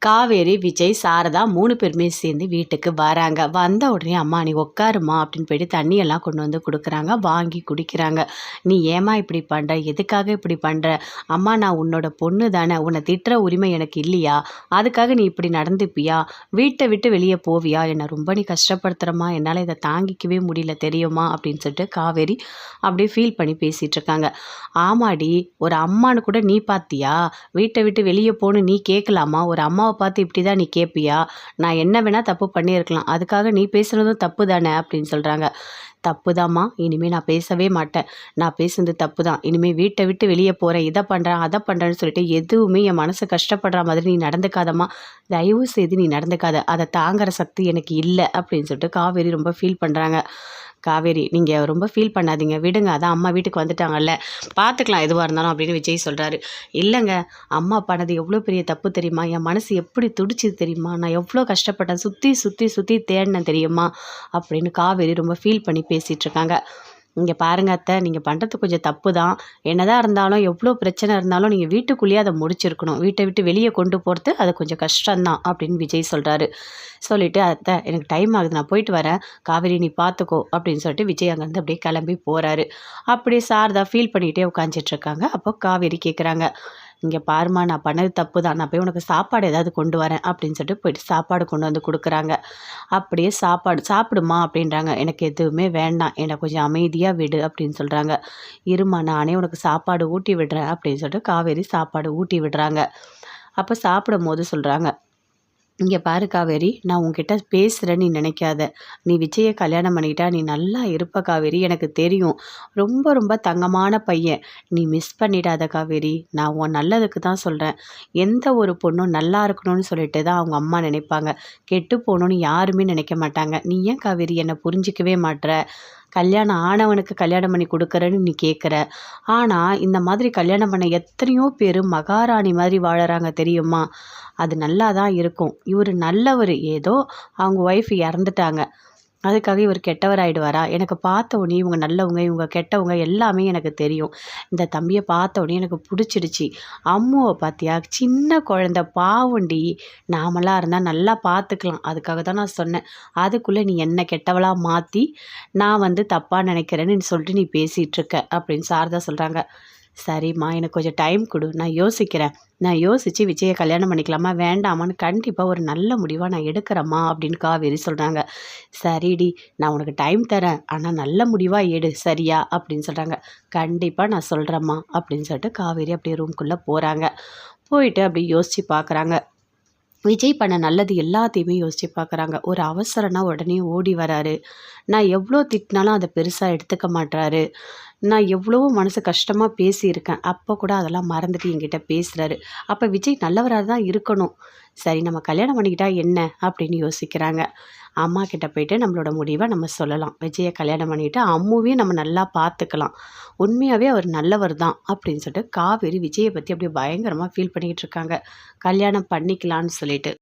காவேரி, விஜய், சாரதா 3 பேருமே சேர்ந்து வீட்டுக்கு வராங்க. வந்த உடனே, "அம்மா நீ உட்காரும்மா" அப்படின்னு போயிட்டு தண்ணியெல்லாம் கொண்டு வந்து குடுக்குறாங்க. வாங்கி குடிக்கிறாங்க. "நீ ஏம்மா இப்படி பண்ற? எதுக்காக இப்படி பண்ற? அம்மா நான் உன்னோட பொண்ணு தானே. உன்னை திட்டுற உரிமை எனக்கு இல்லையா? அதுக்காக நீ இப்படி நடந்துப்பியா? வீட்டை விட்டு வெளியே போவியா? என்னை ரொம்ப நீ கஷ்டப்படுத்துறம்மா. என்னால் இதை தாங்கிக்கவே முடியல தெரியுமா?" அப்படின்னு சொல்லிட்டு காவேரி அப்படியே ஃபீல் பண்ணி பேசிகிட்டு இருக்காங்க. "ஆமாடி, ஒரு அம்மான்னு கூட நீ பார்த்தியா? வீட்டை விட்டு வெளியே போன்னு நீ கேட்கலாமா? ஒரு அம்மாவை பார்த்து இப்படி தான் நீ கேட்பியா? நான் என்ன வேணால் தப்பு பண்ணியிருக்கலாம். அதுக்காக நீ பேசுனதும் தப்பு தானே?" அப்படின்னு சொல்கிறாங்க. "தப்புதாம்மா, இனிமேல் நான் பேசவே மாட்டேன். நான் பேசுனது தப்பு தான். இனிமேல் வீட்டை விட்டு வெளியே போகிறேன், இதை பண்ணுறேன் அதை பண்ணுறேன்னு சொல்லிட்டு எதுவுமே என் மனசு கஷ்டப்படுற மாதிரி நீ நடந்துக்காதம்மா. தயவு செய்து நீ நடந்துக்காத. அதை தாங்குற சக்தி எனக்கு இல்லை" அப்படின்னு சொல்லிட்டு காவேரி ரொம்ப ஃபீல் பண்ணுறாங்க. "காவேரி, நீங்கள் ரொம்ப ஃபீல் பண்ணாதீங்க, விடுங்க. அதான் அம்மா வீட்டுக்கு வந்துட்டாங்கல்ல, பார்த்துக்கலாம் எதுவாக இருந்தாலும்" அப்படின்னு விஜய் சொல்கிறாரு. "இல்லைங்க, அம்மா பண்ணது எவ்வளோ பெரிய தப்பு தெரியுமா? என் மனசு எப்படி துடிச்சுது தெரியுமா? நான் எவ்வளோ கஷ்டப்பட்டேன், சுற்றி சுற்றி சுற்றி தேடினேன் தெரியுமா?" அப்படின்னு காவேரி ரொம்ப ஃபீல் பண்ணி பேசிகிட்டு இருக்காங்க. "இங்கே பாருங்க அத்தை, நீங்கள் பண்ணுறது கொஞ்சம் தப்பு தான். என்னதான் இருந்தாலும், எவ்வளோ பிரச்சனை இருந்தாலும் நீங்கள் வீட்டுக்குள்ளேயே அதை முடிச்சிருக்கணும். வீட்டை விட்டு வெளியே கொண்டு போகிறது அது கொஞ்சம் கஷ்டம்தான்" அப்படின்னு விஜய் சொல்கிறாரு. சொல்லிவிட்டு, "அத்தை எனக்கு டைம் ஆகுது, நான் போயிட்டு வரேன். காவேரி நீ பார்த்துக்கோ" அப்படின்னு சொல்லிட்டு விஜய் அங்கேருந்து அப்படியே கிளம்பி போகிறாரு. அப்படியே சாரதா ஃபீல் பண்ணிகிட்டே உட்காந்துட்ருக்காங்க. அப்போ காவேரி கேட்குறாங்க, "இங்கே பாரும்மா, நான் பண்ணது தப்பு தான். நான் போய் உனக்கு சாப்பாடு ஏதாவது கொண்டு வரேன்" அப்படின்னு சொல்லிட்டு போயிட்டு சாப்பாடு கொண்டு வந்து கொடுக்குறாங்க. அப்படியே சாப்பாடு "சாப்பிடுமா" அப்படின்றாங்க. "எனக்கு எதுவுமே வேண்டாம், என்னை கொஞ்சம் அமைதியாக விடு" அப்படின்னு சொல்கிறாங்க. "இருமா, நானே உனக்கு சாப்பாடு ஊட்டி விடுறேன்" அப்படின்னு சொல்லிட்டு காவேரி சாப்பாடு ஊட்டி விடுறாங்க. அப்போ சாப்பிடும்போது சொல்கிறாங்க, "இங்கே பாரு காவேரி, நான் உன்கிட்ட பேசுகிறேன்னு நீ நினைக்காத. நீ விஜயை கல்யாணம் பண்ணிக்கிட்டா நீ நல்லா இருப்ப காவேரி, எனக்கு தெரியும். ரொம்ப ரொம்ப தங்கமான பையன். நீ மிஸ் பண்ணிடாத காவேரி. நான் உன் நல்லதுக்கு தான் சொல்கிறேன். எந்த ஒரு பொண்ணும் நல்லா இருக்கணும்னு சொல்லிட்டு தான் அவங்க அம்மா நினைப்பாங்க. கெட்டு போகணுன்னு யாருமே நினைக்க மாட்டாங்க. நீ ஏன் காவேரி என்னை புரிஞ்சிக்கவே மாட்ற? கல்யாணம் ஆனவனுக்கு கல்யாணம் பண்ணி கொடுக்குறேன்னு நீ கேட்குற. ஆனால் இந்த மாதிரி கல்யாணம் பண்ண எத்தனையோ பேர் மகாராணி மாதிரி வாழறாங்க தெரியுமா? அது நல்லா தான் இருக்கும். இவர் நல்லவர், ஏதோ அவங்க ஒய்ஃப் இறந்துட்டாங்க. அதுக்காக இவர் கெட்டவர் ஆகிடுவாரா? எனக்கு பார்த்த உடனே இவங்க நல்லவங்க, இவங்க கெட்டவங்க எல்லாமே எனக்கு தெரியும். இந்த தம்பியை பார்த்த உடனே எனக்கு பிடிச்சிடுச்சு. அம்முவை பார்த்தியா, சின்ன குழந்த, பாவண்டி. நாமெல்லாம் இருந்தால் நல்லா பார்த்துக்கலாம். அதுக்காக தான் நான் சொன்னேன். அதுக்குள்ளே நீ என்ன கெட்டவளாக மாற்றி நான் தப்பாக நினைக்கிறேன்னு சொல்லிட்டு நீ பேசிகிட்ருக்க" அப்படின்னு சாரதா சொல்கிறாங்க. "சரிம்மா, எனக்கு கொஞ்சம் டைம் கொடு, நான் யோசிக்கிறேன். நான் யோசித்து விஜயை கல்யாணம் பண்ணிக்கலாமா வேண்டாமான்னு கண்டிப்பாக ஒரு நல்ல முடிவாக நான் எடுக்கிறேம்மா" அப்படின்னு காவேரி சொல்கிறாங்க. "சரிடி, நான் உனக்கு டைம் தரேன், ஆனால் நல்ல முடிவாக எடு, சரியா?" அப்படின்னு சொல்கிறாங்க. "கண்டிப்பாக நான் சொல்கிறேம்மா" அப்படின்னு சொல்லிட்டு காவேரி அப்படியே ரூம்குள்ளே போகிறாங்க. போயிட்டு அப்படி யோசித்து பார்க்குறாங்க. விஜய் பண்ண நல்லது எல்லாத்தையுமே யோசித்து பார்க்குறாங்க. ஒரு அவசரம்னா உடனே ஓடி வராரு. நான் எவ்வளோ திட்டினாலும் அதை பெருசாக எடுத்துக்க மாட்றாரு. நான் எவ்வளவோ மனசு கஷ்டமாக பேசியிருக்கேன். அப்போ கூட அதெல்லாம் மறந்துட்டு என்கிட்ட பேசுகிறாரு. அப்போ விஜய் நல்லவராக தான் இருக்கணும். சரி, நம்ம கல்யாணம் பண்ணிக்கிட்டா என்ன அப்படின்னு யோசிக்கிறாங்க. அம்மா கிட்ட போயிட்டு நம்மளோட முடிவை நம்ம சொல்லலாம். விஜயை கல்யாணம் பண்ணிக்கிட்டு அம்முவையும் நம்ம நல்லா பார்த்துக்கலாம். உண்மையாகவே அவர் நல்லவர் தான் அப்படின்னு சொல்லிட்டு காவேரி விஜயை பற்றி அப்படியே பயங்கரமாக ஃபீல் பண்ணிக்கிட்டு இருக்காங்க. கல்யாணம் பண்ணிக்கலான்னு சொல்லிட்டு.